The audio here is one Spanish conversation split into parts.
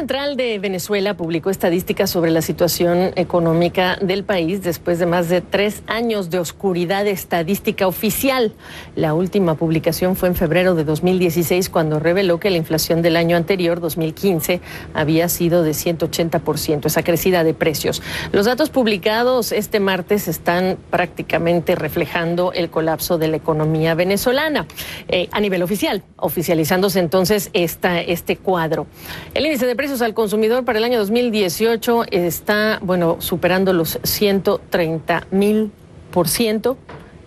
Central de Venezuela publicó estadísticas sobre la situación económica del país después de más de 3 años de oscuridad estadística oficial. La última publicación fue en febrero de 2016, cuando reveló que la inflación del año anterior, 2015, había sido de 180%, esa crecida de precios. Los datos publicados este martes están prácticamente reflejando el colapso de la economía venezolana a nivel oficial, oficializándose entonces este cuadro. El índice de precios al consumidor para el año 2018 está, superando los 130,000%,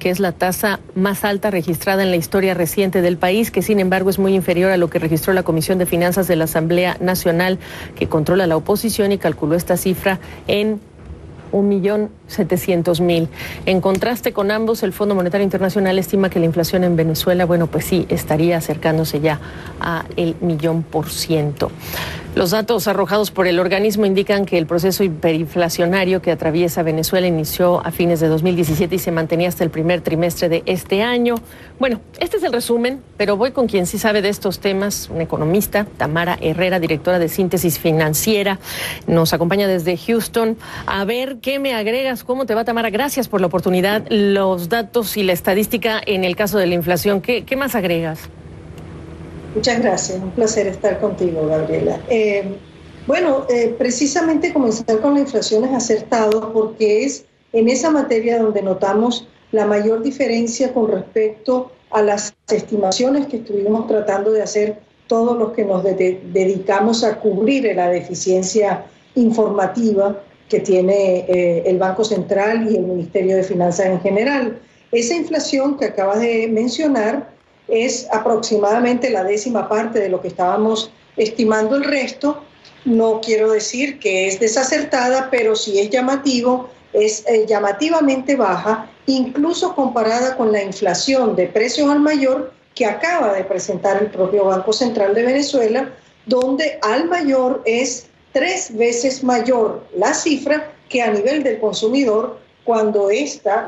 que es la tasa más alta registrada en la historia reciente del país, que sin embargo es muy inferior a lo que registró la Comisión de Finanzas de la Asamblea Nacional, que controla la oposición, y calculó esta cifra en 1,700,000. En contraste con ambos, el Fondo Monetario Internacional estima que la inflación en Venezuela, estaría acercándose ya a el 1,000,000%. Los datos arrojados por el organismo indican que el proceso hiperinflacionario que atraviesa Venezuela inició a fines de 2017 y se mantenía hasta el primer trimestre de este año. Este es el resumen, pero voy con quien sí sabe de estos temas, una economista, Tamara Herrera, directora de Síntesis Financiera. Nos acompaña desde Houston. A ver, ¿qué me agregas? ¿Cómo te va, Tamara? Gracias por la oportunidad. Los datos y la estadística en el caso de la inflación, ¿qué más agregas? Muchas gracias, un placer estar contigo, Gabriela. Precisamente comenzar con la inflación es acertado, porque es en esa materia donde notamos la mayor diferencia con respecto a las estimaciones que estuvimos tratando de hacer todos los que nos dedicamos a cubrir la deficiencia informativa que tiene el Banco Central y el Ministerio de Finanzas en general. Esa inflación que acabas de mencionar es aproximadamente la 10ª parte de lo que estábamos estimando el resto. No quiero decir que es desacertada, pero sí es llamativo, es llamativamente baja, incluso comparada con la inflación de precios al mayor que acaba de presentar el propio Banco Central de Venezuela, donde al mayor es 3 veces mayor la cifra que a nivel del consumidor, cuando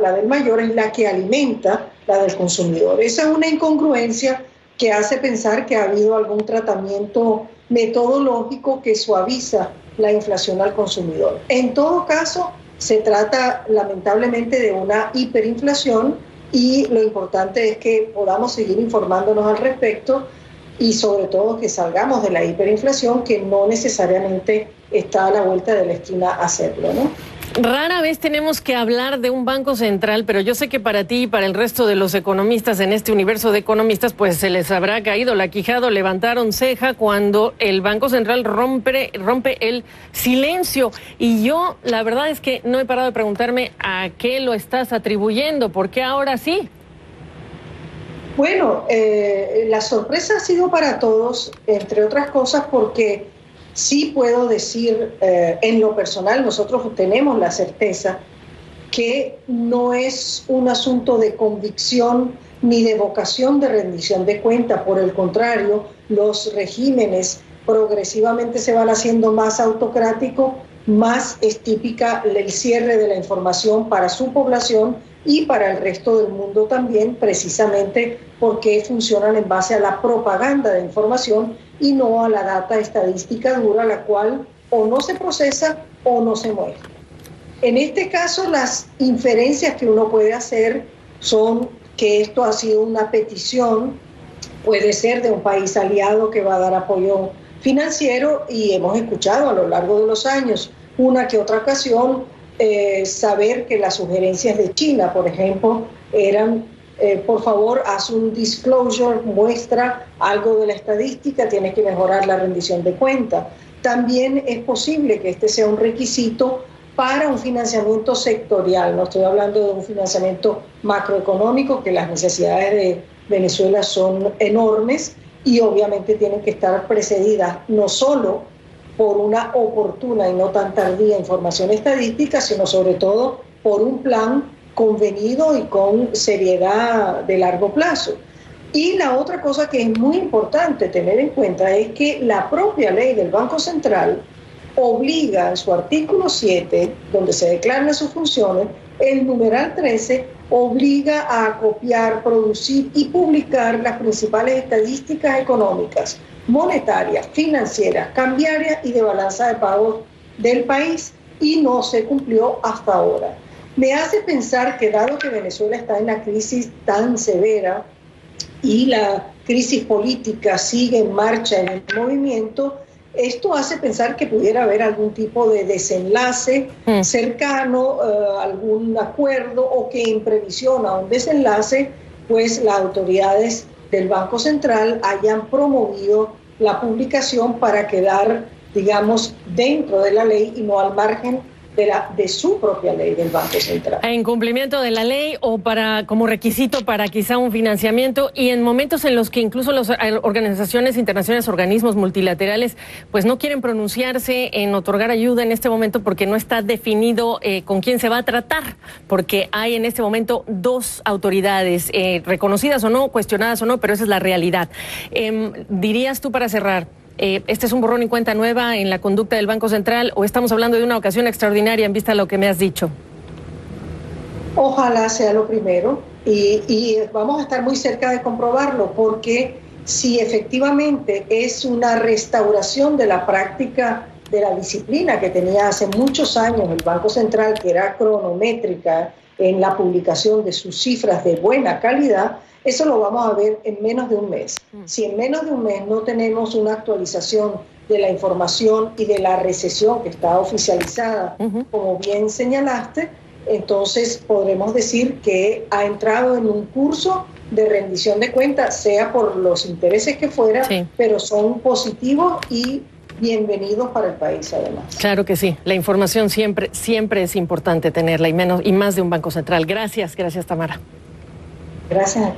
la del mayor, es la que alimenta la del consumidor. Esa es una incongruencia que hace pensar que ha habido algún tratamiento metodológico que suaviza la inflación al consumidor. En todo caso, se trata lamentablemente de una hiperinflación, y lo importante es que podamos seguir informándonos al respecto, y sobre todo que salgamos de la hiperinflación, que no necesariamente está a la vuelta de la esquina hacerlo, ¿no? Rara vez tenemos que hablar de un banco central, pero yo sé que para ti y para el resto de los economistas en este universo de economistas, pues se les habrá caído la quijada, levantaron ceja cuando el Banco Central rompe el silencio. Y yo, la verdad es que no he parado de preguntarme a qué lo estás atribuyendo, ¿por qué ahora sí? La sorpresa ha sido para todos, entre otras cosas, porque sí puedo decir, en lo personal, nosotros tenemos la certeza que no es un asunto de convicción ni de vocación de rendición de cuenta. Por el contrario, los regímenes progresivamente se van haciendo más autocráticos, más es típica el cierre de la información para su población y para el resto del mundo también, precisamente porque funcionan en base a la propaganda de información y no a la data estadística dura, la cual o no se procesa o no se muestra. En este caso, las inferencias que uno puede hacer son que esto ha sido una petición, puede ser de un país aliado que va a dar apoyo financiero, y hemos escuchado a lo largo de los años, una que otra ocasión, saber que las sugerencias de China, por ejemplo, eran por favor, haz un disclosure, muestra algo de la estadística, tienes que mejorar la rendición de cuenta. También es posible que este sea un requisito para un financiamiento sectorial. No estoy hablando de un financiamiento macroeconómico, que las necesidades de Venezuela son enormes y obviamente tienen que estar precedidas no solo por una oportuna y no tan tardía información estadística, sino sobre todo por un plan convenido y con seriedad de largo plazo. Y la otra cosa que es muy importante tener en cuenta es que la propia ley del Banco Central obliga en su artículo 7, donde se declaran sus funciones, el numeral 13 obliga a copiar, producir y publicar las principales estadísticas económicas monetaria, financiera, cambiaria y de balanza de pagos del país, y no se cumplió hasta ahora. Me hace pensar que dado que Venezuela está en una crisis tan severa y la crisis política sigue en marcha en el movimiento, esto hace pensar que pudiera haber algún tipo de desenlace cercano, algún acuerdo, o que en previsión a un desenlace, pues las autoridades del Banco Central hayan promovido la publicación para quedar, digamos, dentro de la ley y no al margen de su propia ley del Banco Central. En cumplimiento de la ley o como requisito para quizá un financiamiento, y en momentos en los que incluso las organizaciones internacionales, organismos multilaterales, pues no quieren pronunciarse en otorgar ayuda en este momento porque no está definido con quién se va a tratar, porque hay en este momento dos autoridades, reconocidas o no, cuestionadas o no, pero esa es la realidad. ¿Dirías tú, para cerrar, este es un borrón y cuenta nueva en la conducta del Banco Central, o estamos hablando de una ocasión extraordinaria en vista de lo que me has dicho? Ojalá sea lo primero, y vamos a estar muy cerca de comprobarlo, porque si efectivamente es una restauración de la práctica de la disciplina que tenía hace muchos años el Banco Central, que era cronométrica en la publicación de sus cifras de buena calidad, eso lo vamos a ver en menos de un mes. Si en menos de un mes no tenemos una actualización de la información y de la recesión que está oficializada, como bien señalaste, entonces podremos decir que ha entrado en un curso de rendición de cuentas, sea por los intereses que fuera, pero son positivos y bienvenidos para el país, además. Claro que sí, la información siempre es importante tenerla, y más de un Banco Central. Gracias, Tamara. Gracias.